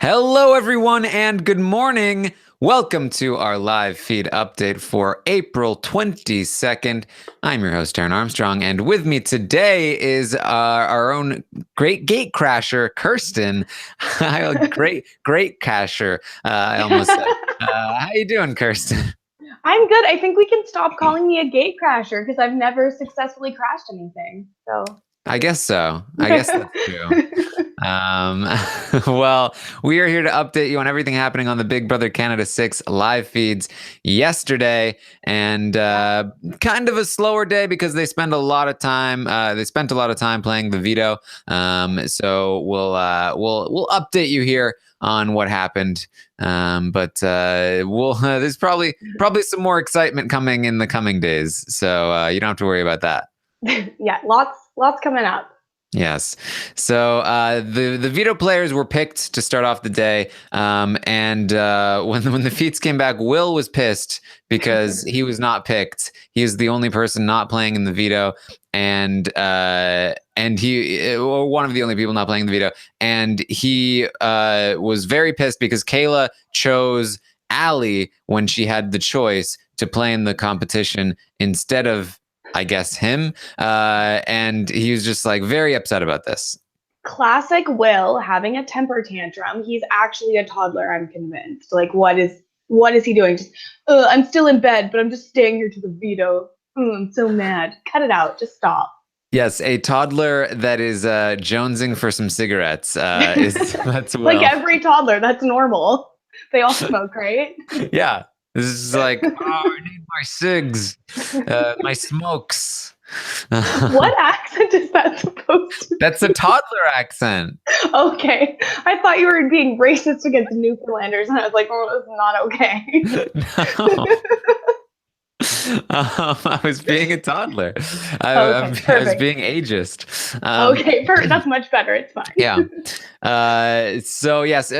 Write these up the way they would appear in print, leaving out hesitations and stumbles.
Hello, everyone, and good morning. Welcome to our live feed update for April 22nd. I'm your host, Taran Armstrong, and with me today is our own great gate crasher, Kirsten. great casher. I almost said. How you doing, Kirsten? I'm good. I think we can stop calling me a gate crasher because I've never successfully crashed anything. So I guess so. I guess that's true. Um, well, we are here to update you on everything happening on the Big Brother Canada 6 live feeds yesterday, and kind of a slower day because they spent a lot of time. They spent a lot of time playing the veto. So we'll update you here on what happened. But there's probably some more excitement coming in the coming days. So you don't have to worry about that. yeah, lots coming up. Yes. So the veto players were picked to start off the day, and when the feats came back, Will was pissed because he was not picked. He is the only person not playing in the veto, and he or one of the only people not playing the veto, and he was very pissed because Kayla chose Allie when she had the choice to play in the competition instead of, I guess, him. And he was just like very upset about this. Classic Will having a temper tantrum. He's actually a toddler, I'm convinced. Like, what is he doing? Just, I'm still in bed, but I'm just staying here to the veto. I'm so mad. Cut it out. Just stop. Yes, a toddler that is jonesing for some cigarettes. That's Will. Like every toddler, that's normal. They all smoke, right? Yeah. This is like, oh, I need my cigs, my smokes. What accent is that supposed to be? That's a toddler accent. Okay. I thought you were being racist against Newfoundlanders, and I was like, oh, it's not okay. No. I was being a toddler. I was being ageist. Okay, that's much better. It's fine. Yeah. So yes,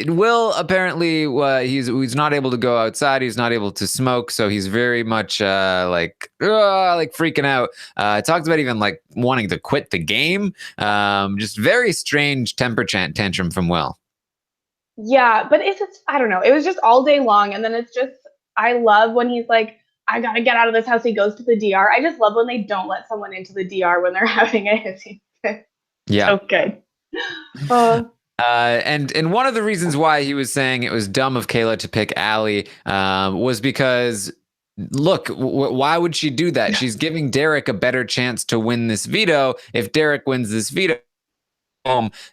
Will apparently he's not able to go outside. He's not able to smoke. So he's very much like freaking out. Talks about even like wanting to quit the game. Just very strange temper tantrum from Will. Yeah, but I don't know. It was just all day long, and then it's just I love when he's like, I gotta get out of this house. He goes to the DR. I just love when they don't let someone into the DR when they're having a hissy fit. Yeah. So good. And one of the reasons why he was saying it was dumb of Kayla to pick Allie was because, look, why would she do that? She's giving Derek a better chance to win this veto. If Derek wins this veto,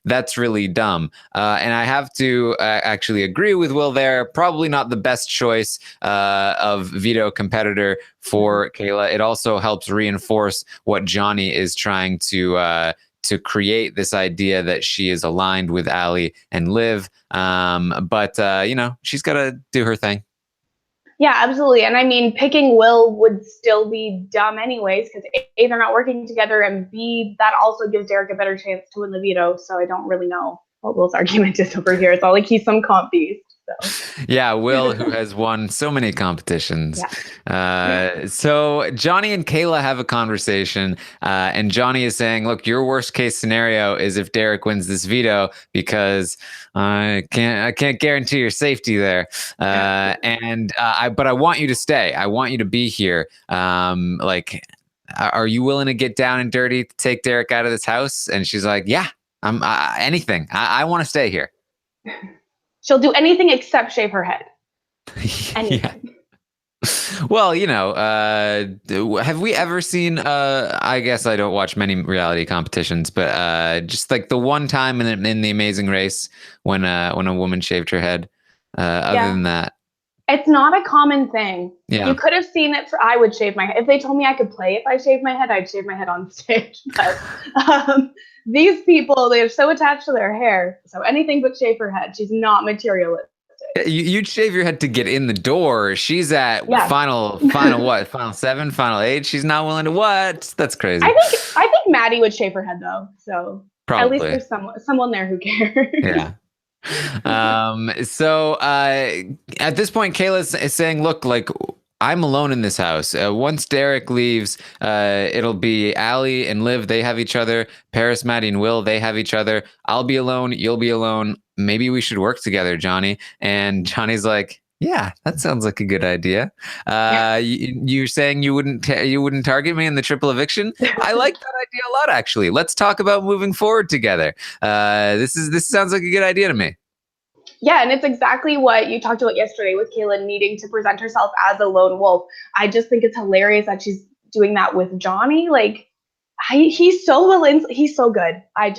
that's really dumb. And I have to actually agree with Will there. Probably not the best choice of veto competitor for Kayla. It also helps reinforce what Johnny is trying to create, this idea that she is aligned with Allie and Liv. But she's got to do her thing. Yeah, absolutely. And I mean, picking Will would still be dumb anyways, because A, they're not working together, and B, that also gives Derek a better chance to win the veto. So I don't really know what Will's argument is over here. It's all like he's some comp beast. So. Yeah, Will, who has won so many competitions. Yeah. So Johnny and Kayla have a conversation, and Johnny is saying, look, your worst case scenario is if Derek wins this veto, because I can't guarantee your safety there. But I want you to stay. I want you to be here. Are you willing to get down and dirty to take Derek out of this house? And she's like, yeah, I'm anything. I want to stay here. She'll do anything except shave her head. Anything. Yeah. Well, have we ever seen, I guess I don't watch many reality competitions, but just like the one time in The Amazing Race when a woman shaved her head, other than that. It's not a common thing. Yeah. You could have seen it I would shave my head. If they told me I could play if I shaved my head, I'd shave my head on stage. But these people, they're so attached to their hair. So anything but shave her head. She's not materialistic. You'd shave your head to get in the door. She's at final what? Final 7, final 8. She's not willing to what? That's crazy. I think Maddie would shave her head though. So probably. At least there's someone there who cares. Yeah. So at this point, Kayla is saying, look, like, I'm alone in this house. Once Derek leaves, it'll be Allie and Liv. They have each other. Paris, Maddie, and Will, they have each other. I'll be alone. You'll be alone. Maybe we should work together, Johnny. And Johnny's like, yeah, that sounds like a good idea. Yeah. You're saying you wouldn't target me in the triple eviction? I like that idea a lot, actually. Let's talk about moving forward together. This sounds like a good idea to me. Yeah, and it's exactly what you talked about yesterday with Kayla needing to present herself as a lone wolf. I just think it's hilarious that she's doing that with Johnny. Like, he's so willing, he's so good. I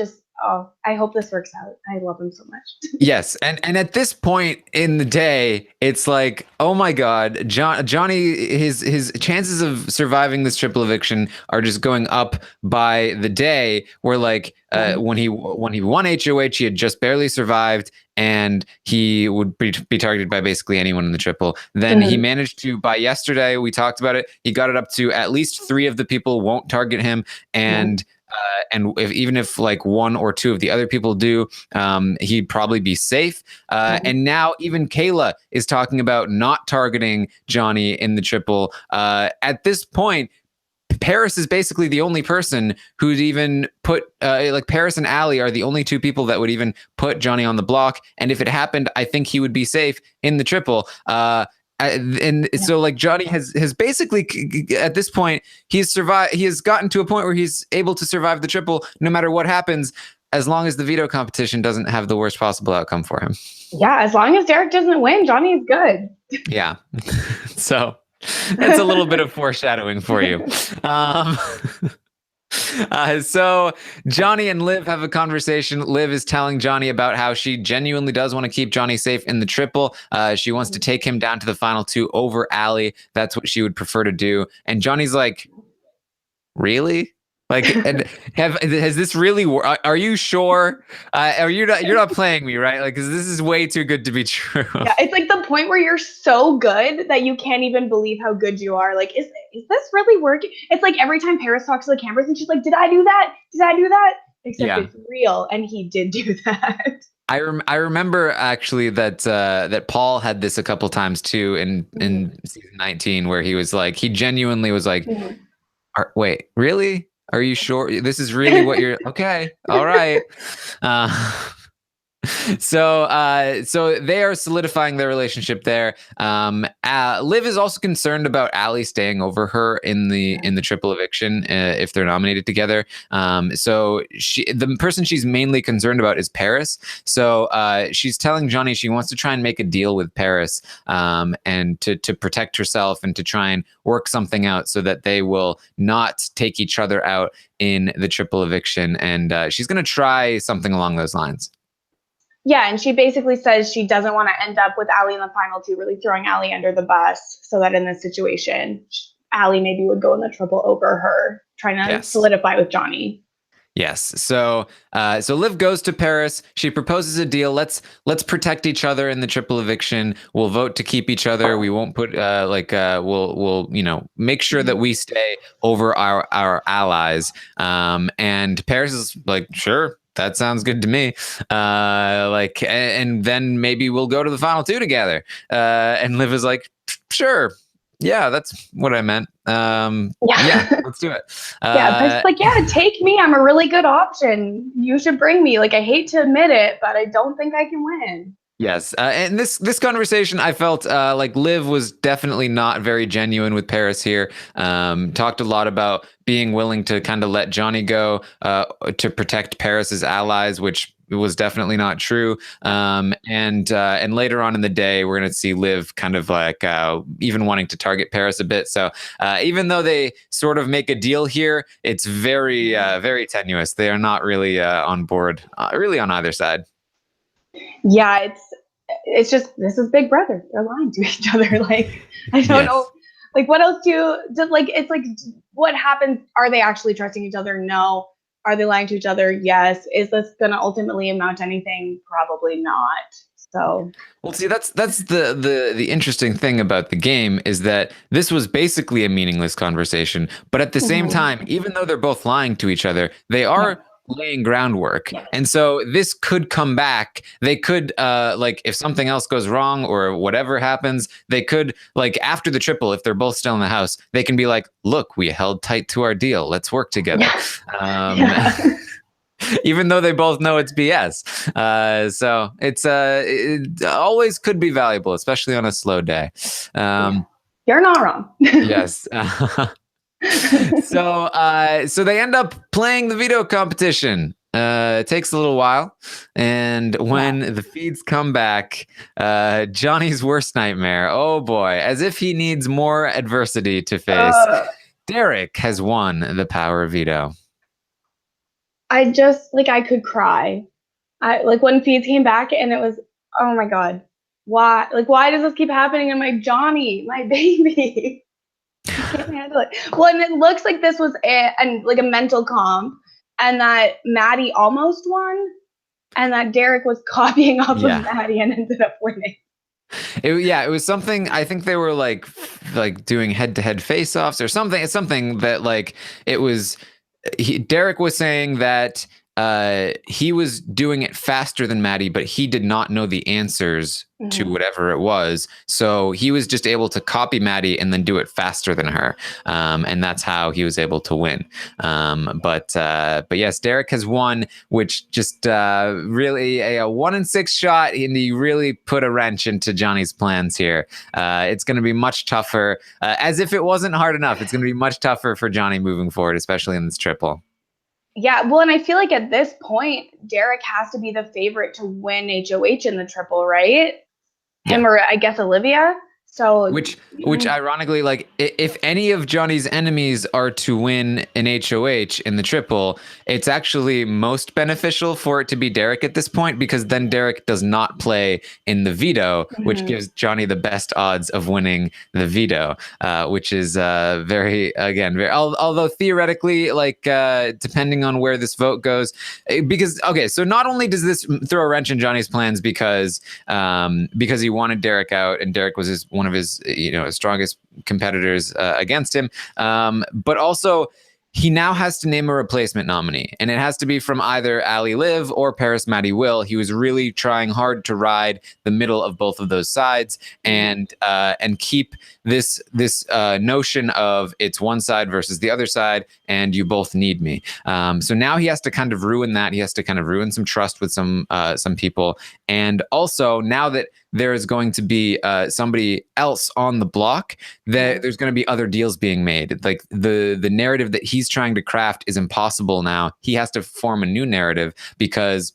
hope this works out. I love him so much. Yes, and at this point in the day, it's like, oh my God, Johnny, his chances of surviving this triple eviction are just going up by the day. Where like when he won HOH, he had just barely survived, and he would be targeted by basically anyone in the triple. Then he managed to, by yesterday, we talked about it, he got it up to at least 3 of the people won't target him, and even if like 1 or 2 of the other people do, he'd probably be safe. And now even Kayla is talking about not targeting Johnny in the triple. At this point, Paris is basically the only person who'd even put like Paris and Allie are the only 2 people that would even put Johnny on the block. And if it happened, I think he would be safe in the triple. So like Johnny has basically at this point he's survived. He has gotten to a point where he's able to survive the triple no matter what happens, as long as the veto competition doesn't have the worst possible outcome for him. Yeah, as long as Derek doesn't win, Johnny is good. Yeah. So that's a little bit of foreshadowing for you. So Johnny and Liv have a conversation. Liv is telling Johnny about how she genuinely does want to keep Johnny safe in the triple. She wants to take him down to the final 2 over Allie. That's what she would prefer to do. And Johnny's like, really? Like, and has this really? Are you sure? You're not playing me, right? Like, 'cause this is way too good to be true. Yeah, it's like the point where you're so good that you can't even believe how good you are. Like, is this really working? It's like every time Paris talks to the cameras and she's like, "Did I do that? Did I do that?" Except it's real, and he did do that. I remember actually that Paul had this a couple times too in season 19, where he was like, he genuinely was like, wait, really? Are you sure this is really what you're okay? All right. So they are solidifying their relationship there. Liv is also concerned about Allie staying over her in the triple eviction if they're nominated together. So the person she's mainly concerned about is Paris. So she's telling Johnny she wants to try and make a deal with Paris, and to protect herself and to try and work something out so that they will not take each other out in the triple eviction. And she's going to try something along those lines. Yeah, and she basically says she doesn't want to end up with Allie in the final 2, really throwing Allie under the bus, so that in this situation, Allie maybe would go in the triple over her, trying to solidify with Johnny. Yes. So Liv goes to Paris. She proposes a deal. Let's protect each other in the triple eviction. We'll vote to keep each other. We won't put we'll make sure that we stay over our allies. And Paris is like, sure. That sounds good to me. And then maybe we'll go to the final 2 together. And Liv is like, sure. Yeah, that's what I meant. Yeah, let's do it. But it's like, yeah, take me. I'm a really good option. You should bring me. Like, I hate to admit it, but I don't think I can win. Yes. And this conversation, I felt like Liv was definitely not very genuine with Paris here. Talked a lot about being willing to kind of let Johnny go to protect Paris's allies, which was definitely not true. And later on in the day, we're going to see Liv kind of like even wanting to target Paris a bit. So even though they sort of make a deal here, it's very, very tenuous. They are not really on board, really on either side. Yeah, it's just, this is Big Brother. They're lying to each other. Like, I don't know. Like, what else it's like, what happens? Are they actually trusting each other? No. Are they lying to each other? Yes. Is this going to ultimately amount to anything? Probably not. So, well, see, that's the interesting thing about the game is that this was basically a meaningless conversation, but at the same time, even though they're both lying to each other, they are laying groundwork. Yeah. And so this could come back. They could, like, if something else goes wrong or whatever happens, they could, like, after the triple, if they're both still in the house, they can be like, look, we held tight to our deal. Let's work together. Even though they both know it's BS. So it always could be valuable, especially on a slow day. You're not wrong. Yes. So they end up playing the veto competition. It takes a little while, and when the feeds come back, Johnny's worst nightmare, oh boy, as if he needs more adversity to face, Derek has won the power veto. I just, like, I could cry. Like, when feeds came back and it was, oh my God, why does this keep happening to my Johnny, my baby? I can't handle it. Well, and it looks like this was like a mental comp, and that Maddie almost won, and that Derek was copying off of Maddie and ended up winning. It was something. I think they were like doing head-to-head face-offs or something. It's something that, like, it was. Derek was saying that he was doing it faster than Maddie, but he did not know the answers to whatever it was. So he was just able to copy Maddie and then do it faster than her. And that's how he was able to win. But yes, Derek has won, which just really a 1 in 6 shot. And he really put a wrench into Johnny's plans here. It's going to be much tougher, as if it wasn't hard enough. It's going to be much tougher for Johnny moving forward, especially in this triple. Yeah, well, and I feel like at this point, Derek has to be the favorite to win HOH in the triple, right? Him or I guess Olivia. So which ironically, like, if any of Johnny's enemies are to win an HOH in the triple, it's actually most beneficial for it to be Derek at this point, because then Derek does not play in the veto, which gives Johnny the best odds of winning the veto, which is very, although theoretically, like, depending on where this vote goes, because, okay, so not only does this throw a wrench in Johnny's plans because he wanted Derek out and Derek was one of his strongest competitors against him, but also he now has to name a replacement nominee, and it has to be from either Ali Liv or Paris Maddie Will. He was really trying hard to ride the middle of both of those sides and keep this notion of it's one side versus the other side, and you both need me. So now he has to kind of ruin that. He has to kind of ruin some trust with some people, and also now that there is going to be somebody else on the block, that there's going to be other deals being made. Like the narrative that he's trying to craft is impossible now. He has to form a new narrative because,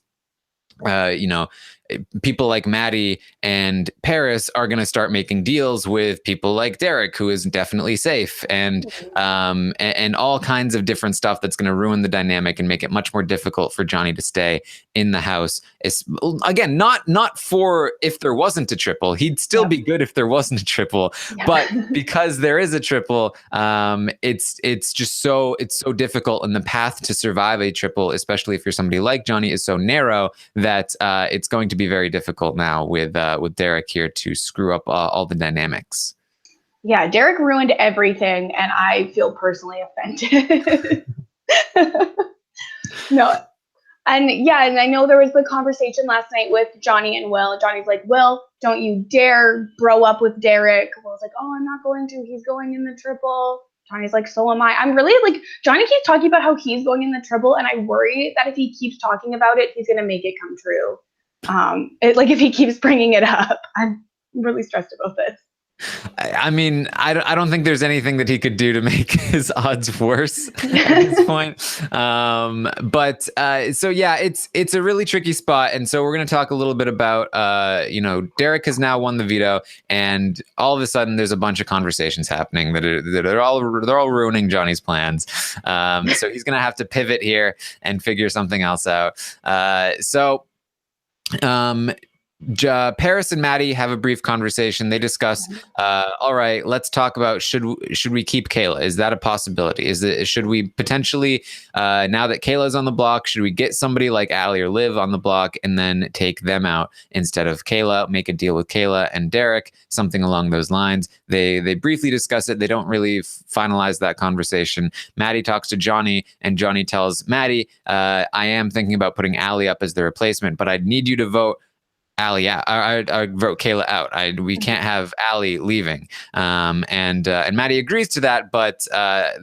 people like Maddie and Paris are going to start making deals with people like Derek, who is definitely safe, and all kinds of different stuff that's going to ruin the dynamic and make it much more difficult for Johnny to stay in the house. It's, again, not for if there wasn't a triple. He'd still be good if there wasn't a triple, but because there is a triple, it's just so difficult, and the path to survive a triple, especially if you're somebody like Johnny, is so narrow that it's going to be very difficult now with Derek here to screw up all the dynamics. Yeah, Derek ruined everything, and I feel personally offended. No. And I know there was the conversation last night with Johnny and Will. Johnny's like, Will, don't you dare bro up with Derek. Will's like, oh, I'm not going to. He's going in the triple. Johnny's like, so am I. I'm really like, Johnny keeps talking about how he's going in the triple, and I worry that if he keeps talking about it, he's going to make it come true. If he keeps bringing it up, I'm really stressed about this. I mean, I don't think there's anything that he could do to make his odds worse at this point. So yeah, it's a really tricky spot. And so we're going to talk a little bit about, Derek has now won the veto, and all of a sudden there's a bunch of conversations happening that are all ruining Johnny's plans. So he's going to have to pivot here and figure something else out. Paris and Maddie have a brief conversation. They discuss, all right, let's talk about should we keep Kayla? Is that a possibility? Should we potentially, now that Kayla's on the block, should we get somebody like Allie or Liv on the block and then take them out instead of Kayla? Make a deal with Kayla and Derek, something along those lines. They briefly discuss it. They don't really finalize that conversation. Maddie talks to Johnny, and Johnny tells Maddie, I am thinking about putting Allie up as the replacement, but I'd need you to vote Allie out. I wrote Kayla out. We can't have Allie leaving. And Maddie agrees to that, but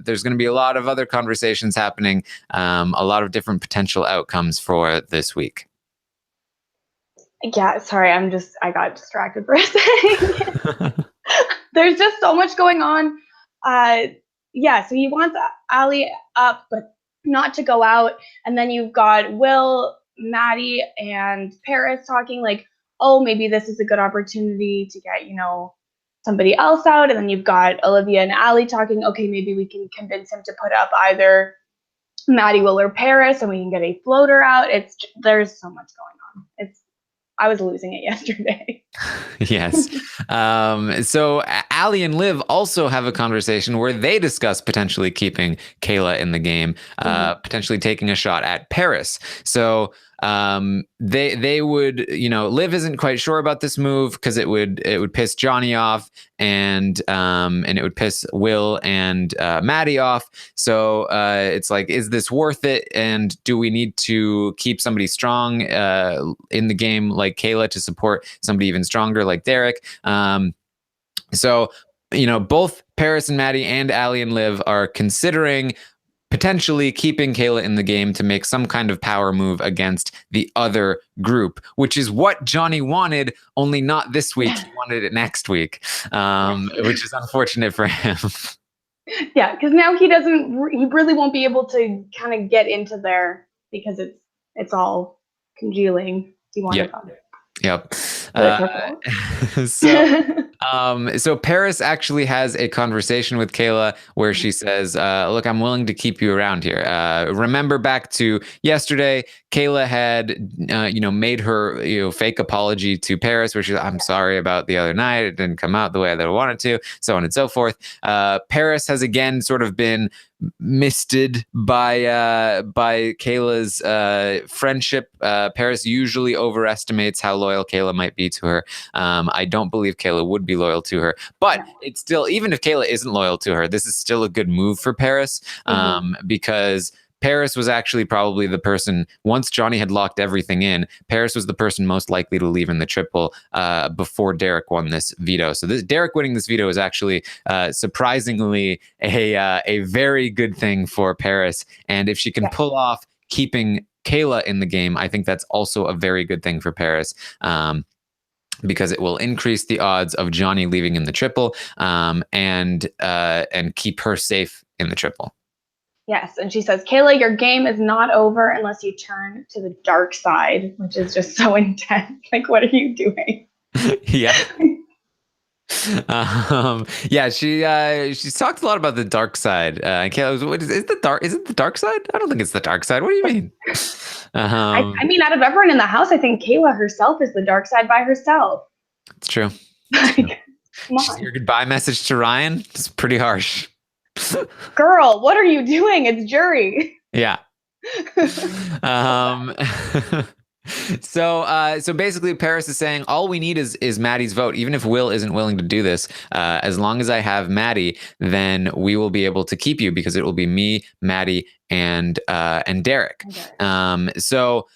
there's going to be a lot of other conversations happening, a lot of different potential outcomes for this week. Yeah, sorry, I got distracted for a second. There's just so much going on. Yeah, so he wants Allie up, but not to go out. And then you've got Will, Maddie, and Paris talking like, oh, maybe this is a good opportunity to get, somebody else out. And then you've got Olivia and Allie talking, okay, maybe we can convince him to put up either Maddie, Will, or Paris, and we can get a floater out. There's so much going on. I was losing it yesterday. Yes. So Allie and Liv also have a conversation where they discuss potentially keeping Kayla in the game, potentially taking a shot at Paris. So they would, Liv isn't quite sure about this move because it would piss Johnny off, and it would piss Will and Maddie off. So it's like, is this worth it? And do we need to keep somebody strong in the game like Kayla to support somebody even stronger like Derek? So both Paris and Maddie and Allie and Liv are considering potentially keeping Kayla in the game to make some kind of power move against the other group, which is what Johnny wanted, only not this week. He wanted it next week, which is unfortunate for him. Yeah, because now he really won't be able to kind of get into there because it's all congealing. He wanted Yep. So Paris actually has a conversation with Kayla where she says, look, I'm willing to keep you around here. Remember back to yesterday, Kayla had, made her, fake apology to Paris where she's, I'm sorry about the other night. It didn't come out the way that I wanted to, so on and so forth. Paris has again sort of been misted by Kayla's friendship. Paris usually overestimates how loyal Kayla might be to her. I don't believe Kayla would be loyal to her, but it's still, even if Kayla isn't loyal to her, this is still a good move for Paris, because Paris was actually probably the person, once Johnny had locked everything in, Paris was the person most likely to leave in the triple before Derek won this veto. So Derek winning this veto is actually surprisingly a very good thing for Paris. And if she can pull off keeping Kayla in the game, I think that's also a very good thing for Paris. Because it will increase the odds of Johnny leaving in the triple, and keep her safe in the triple. Yes, and she says, Kayla, your game is not over unless you turn to the dark side, which is just so intense. Like, what are you doing? Yeah. She's talked a lot about the dark side. Kayla, is it the dark side? I don't think it's the dark side. What do you mean? I mean, out of everyone in the house, I think Kayla herself is the dark side by herself. It's true. Your goodbye message to Ryan is pretty harsh. Girl, what are you doing? It's jury. Yeah. So basically Paris is saying all we need is Maddie's vote. Even if Will isn't willing to do this, as long as I have Maddie, then we will be able to keep you because it will be me, Maddie, and Derek. So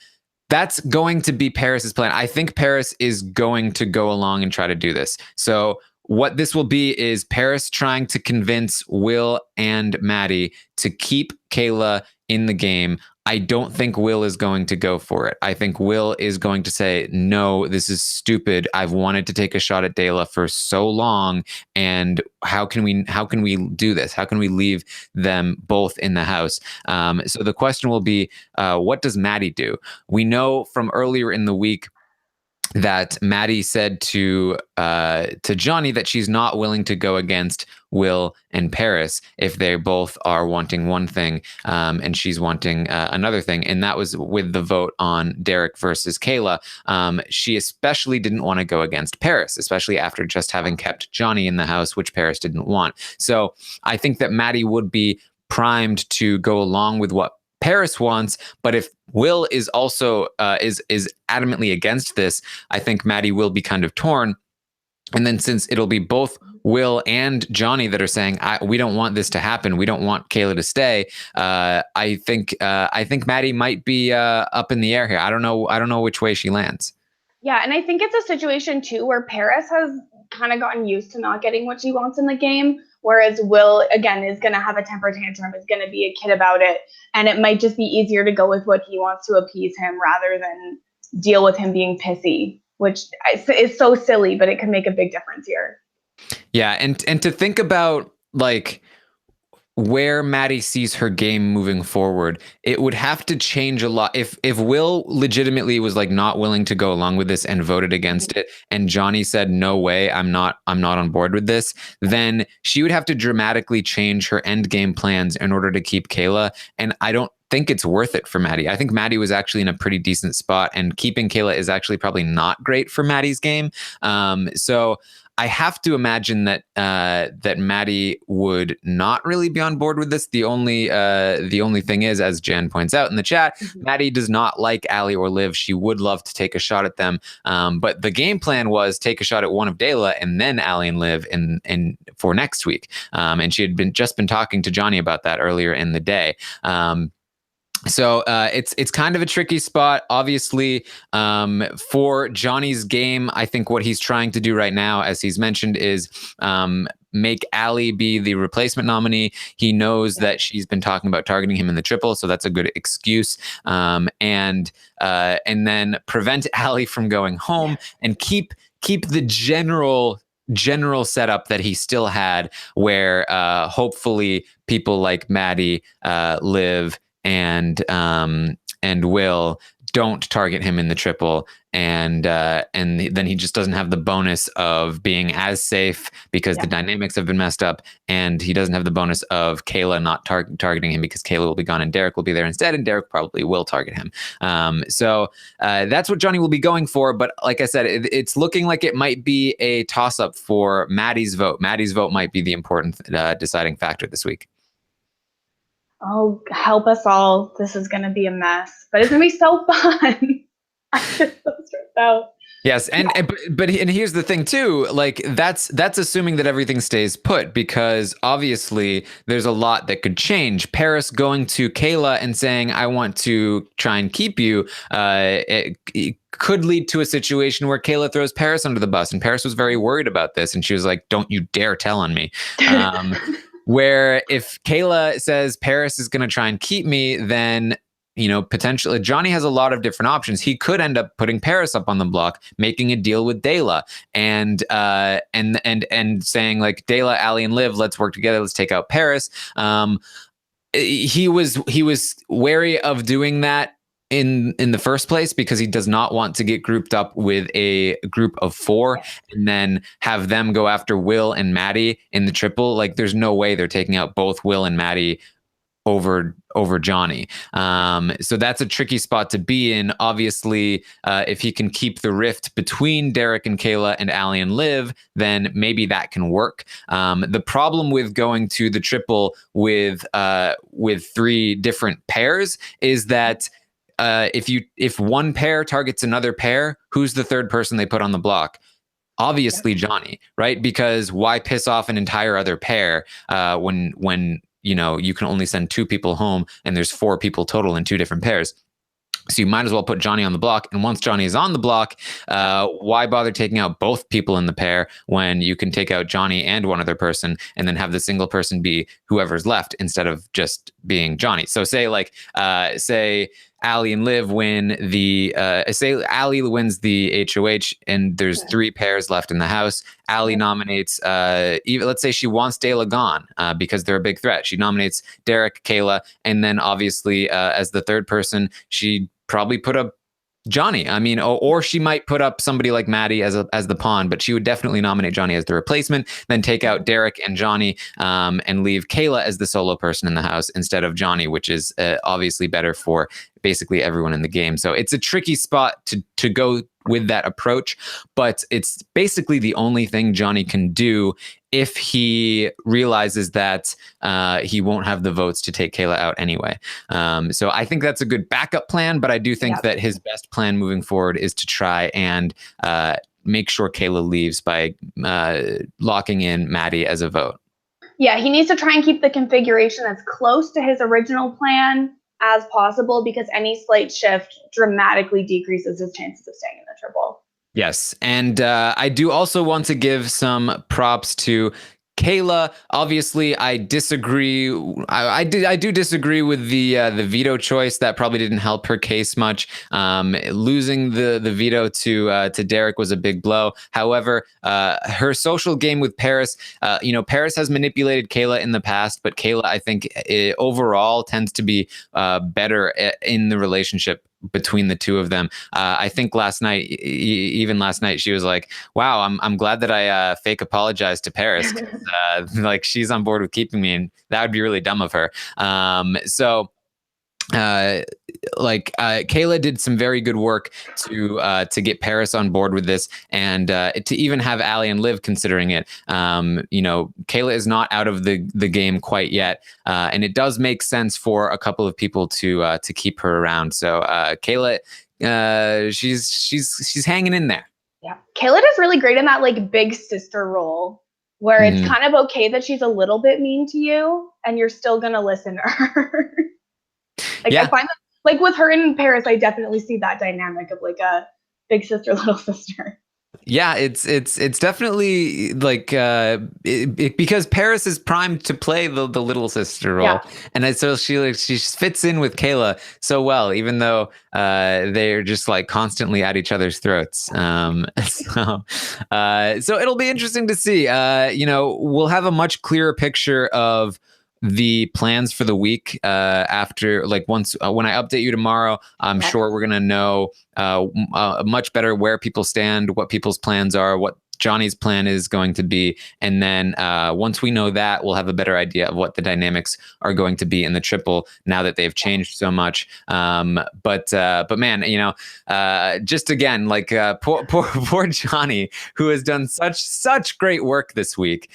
that's going to be Paris's plan. I think Paris is going to go along and try to do this. So what this will be is Paris trying to convince Will and Maddie to keep Kayla in the game. I don't think Will is going to go for it. I think Will is going to say, no, this is stupid. I've wanted to take a shot at Dayla for so long. And how can we do this? How can we leave them both in the house? So the question will be, what does Maddie do? We know from earlier in the week that Maddie said to Johnny that she's not willing to go against Will and Paris if they both are wanting one thing, and she's wanting another thing. And that was with the vote on Derek versus Kayla. She especially didn't want to go against Paris, especially after just having kept Johnny in the house, which Paris didn't want. So I think that Maddie would be primed to go along with what Paris wants, but if Will is also is adamantly against this, I think Maddie will be kind of torn. And then since it'll be both Will and Johnny that are saying we don't want this to happen, we don't want Kayla to stay, I think Maddie might be up in the air here. I don't know which way she lands. Yeah, and I think it's a situation too where Paris has kind of gotten used to not getting what she wants in the game, whereas Will, again, is going to have a temper tantrum, is going to be a kid about it, and it might just be easier to go with what he wants to appease him rather than deal with him being pissy, which is so silly, but it can make a big difference here. Yeah, and to think about like where Maddie sees her game moving forward, it would have to change a lot. If Will legitimately was like not willing to go along with this and voted against it, and Johnny said, no way, I'm not on board with this, then she would have to dramatically change her end game plans in order to keep Kayla. And I don't think it's worth it for Maddie. I think Maddie was actually in a pretty decent spot, and keeping Kayla is actually probably not great for Maddie's game. So I have to imagine that that Maddie would not really be on board with this. The only thing is, as Jan points out in the chat, Maddie does not like Allie or Liv. She would love to take a shot at them, but the game plan was take a shot at one of Dayla and then Allie and Liv in for next week. And she had just been talking to Johnny about that earlier in the day. So it's kind of a tricky spot. Obviously, for Johnny's game, I think what he's trying to do right now, as he's mentioned, is make Allie be the replacement nominee. He knows that she's been talking about targeting him in the triple, so that's a good excuse. And then prevent Allie from going home and keep the general setup that he still had, where hopefully people like Maddie, Liv, and Will don't target him in the triple, and then he just doesn't have the bonus of being as safe because the dynamics have been messed up, and he doesn't have the bonus of Kayla not targeting him because Kayla will be gone and Derek will be there instead, and Derek probably will target him. So that's what Johnny will be going for. But like I said, it's looking like it might be a toss-up for Maddie's vote. Maddie's vote might be the important deciding factor this week. Oh, help us all. This is going to be a mess, but it's going to be so fun. I'm just so stressed out. Yes, and here's the thing too, like that's assuming that everything stays put, because obviously there's a lot that could change. Paris going to Kayla and saying, I want to try and keep you, it could lead to a situation where Kayla throws Paris under the bus, and Paris was very worried about this, and she was like, don't you dare tell on me. Where if Kayla says Paris is going to try and keep me, then, you know, potentially Johnny has a lot of different options. He could end up putting Paris up on the block, making a deal with Dayla, and saying like, Dayla, Allie, and Liv, let's work together. Let's take out Paris. He was wary of doing that in the first place because he does not want to get grouped up with a group of 4 and then have them go after Will and Maddie in the triple. Like, there's no way they're taking out both Will and Maddie over Johnny. So that's a tricky spot to be in. Obviously, if he can keep the rift between Derek and Kayla and Allie and Liv, then maybe that can work. The problem with going to the triple with 3 different pairs is that if one pair targets another pair, who's the third person they put on the block? Obviously Johnny, right? Because why piss off an entire other pair when you know you can only send 2 people home and there's 4 people total in 2 different pairs? So you might as well put Johnny on the block. And once Johnny is on the block, why bother taking out both people in the pair when you can take out Johnny and one other person and then have the single person be whoever's left instead of just being Johnny? So say Allie and Liv win say Allie wins the HOH and there's 3 pairs left in the house. Allie nominates, let's say she wants Dayla gone because they're a big threat. She nominates Derek, Kayla, and then obviously as the third person, she probably put a Johnny. I mean, or she might put up somebody like Maddie as the pawn, but she would definitely nominate Johnny as the replacement, then take out Derek and Johnny, and leave Kayla as the solo person in the house instead of Johnny, which is obviously better for basically everyone in the game. So it's a tricky spot to go with that approach, but it's basically the only thing Johnny can do if he realizes that he won't have the votes to take Kayla out anyway. So I think that's a good backup plan, but I do think that his best plan moving forward is to try and make sure Kayla leaves by locking in Maddie as a vote. Yeah, he needs to try and keep the configuration as close to his original plan as possible, because any slight shift dramatically decreases his chances of staying in the triple. Yes, and I do also want to give some props to Kayla. Obviously, I disagree. I do disagree with the veto choice. That probably didn't help her case much. Losing the veto to Derek was a big blow. However, her social game with Paris, Paris has manipulated Kayla in the past, but Kayla, I think, overall tends to be better in the relationship between the two of them. I think even last night, she was like, "Wow, I'm glad that I fake apologized to Paris. Like she's on board with keeping me, and that would be really dumb of her." Kayla did some very good work to get Paris on board with this, and to even have Allie and Liv considering it. Kayla is not out of the game quite yet, and it does make sense for a couple of people to keep her around. So Kayla, she's hanging in there. Yeah, Kayla does really great in that like big sister role, where it's kind of okay that she's a little bit mean to you, and you're still gonna listen to her. I find that, like with her in Paris, I definitely see that dynamic of like a big sister, little sister. Yeah, it's definitely like because Paris is primed to play the little sister role, and so she fits in with Kayla so well, even though they're just like constantly at each other's throats. So it'll be interesting to see. We'll have a much clearer picture of the plans for the week after, like, once when I update you tomorrow. I'm sure we're gonna know much better where people stand, what people's plans are, what Johnny's plan is going to be, and then once we know that, we'll have a better idea of what the dynamics are going to be in the triple now that they've changed so much. But man, just again, like poor Johnny, who has done such great work this week.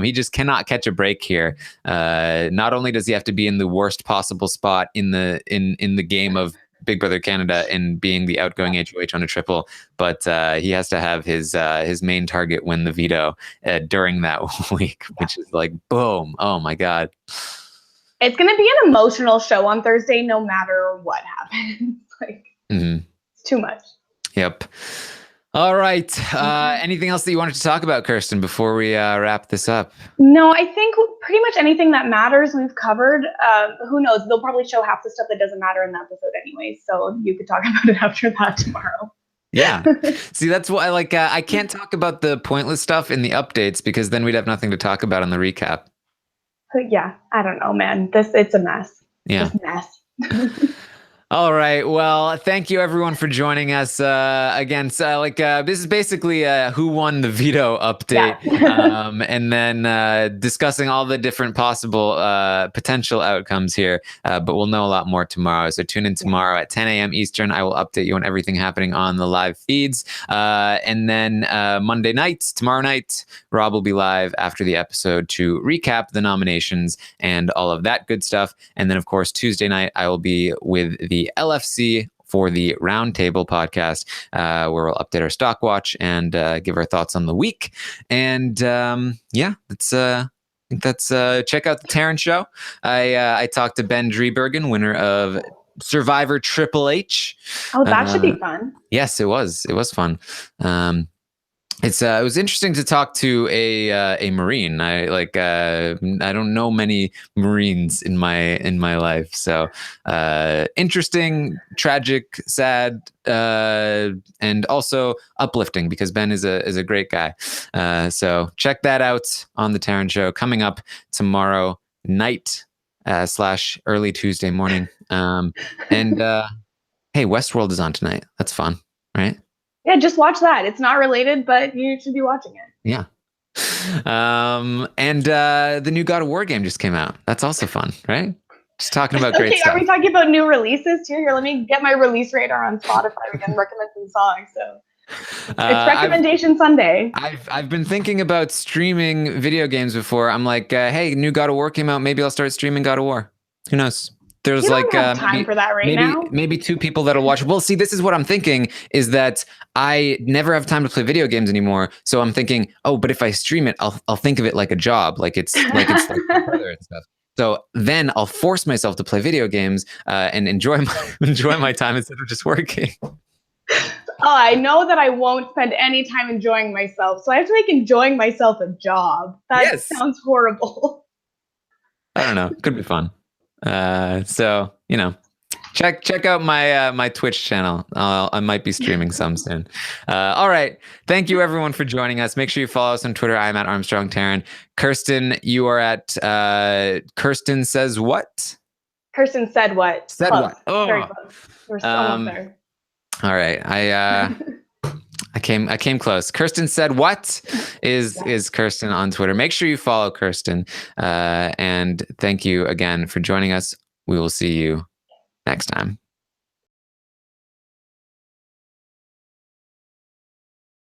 He just cannot catch a break here. Not only does he have to be in the worst possible spot in the game of Big Brother Canada and being the outgoing HOH on a triple, but he has to have his main target win the veto during that week, which is like, boom. Oh my God. It's going to be an emotional show on Thursday, no matter what happens. It's too much. Yep. All right. Anything else that you wanted to talk about, Kirsten, before we wrap this up? No, I think pretty much anything that matters we've covered. Who knows? They'll probably show half the stuff that doesn't matter in the episode anyway, so you could talk about it after that tomorrow. Yeah. See, that's why I can't talk about the pointless stuff in the updates, because then we'd have nothing to talk about on the recap. Yeah, I don't know, man. It's a mess. Yeah. It's a mess. All right. Well, thank you everyone for joining us again. So, this is basically a who won the veto update, and then discussing all the different possible potential outcomes here. But we'll know a lot more tomorrow. So tune in tomorrow at 10 a.m. Eastern. I will update you on everything happening on the live feeds. And then Monday night, tomorrow night, Rob will be live after the episode to recap the nominations and all of that good stuff. And then, of course, Tuesday night, I will be with the LFC for the Roundtable podcast, where we'll update our stock watch and give our thoughts on the week. And let's check out the Taran show. I talked to Ben Driebergen, winner of Survivor Triple H. Oh, that should be fun. Yes, it was. It was fun. It was interesting to talk to a Marine. I don't know many Marines in my life, so interesting, tragic, sad, and also uplifting, because Ben is a great guy. So check that out on the Taran show, coming up tomorrow night / early Tuesday morning. hey, Westworld is on tonight. That's fun, right? Yeah, just watch that. It's not related, but you should be watching it. Yeah. And the new God of War game just came out. That's also fun, right? Just talking about great Okay, stuff. are we talking about new releases too? Here, let me get my release radar on Spotify. We can recommend some songs. So it's recommendation Sunday. I've been thinking about streaming video games before. I'm like, hey, new God of War came out. Maybe I'll start streaming God of War. Who knows? There's You don't have time for that right now. Maybe 2 people that'll watch. Well, see, this is what I'm thinking is that I never have time to play video games anymore. So I'm thinking, oh, but if I stream it, I'll think of it like a job, like it's like my brother and stuff. So then I'll force myself to play video games and enjoy my time instead of just working. Oh, I know that I won't spend any time enjoying myself, so I have to make enjoying myself a job. That sounds horrible. I don't know. Could be fun. So check out my Twitch channel. I might be streaming some soon. All right. Thank you everyone for joining us. Make sure you follow us on Twitter. I'm at Armstrong Taran. Kirsten, you are at Kirsten Says What? Kirsten Said What. Said close. What? Oh. Very close. We're almost there. All right. I came close. Kirsten Said What is Kirsten on Twitter. Make sure you follow Kirsten. And thank you again for joining us. We will see you next time.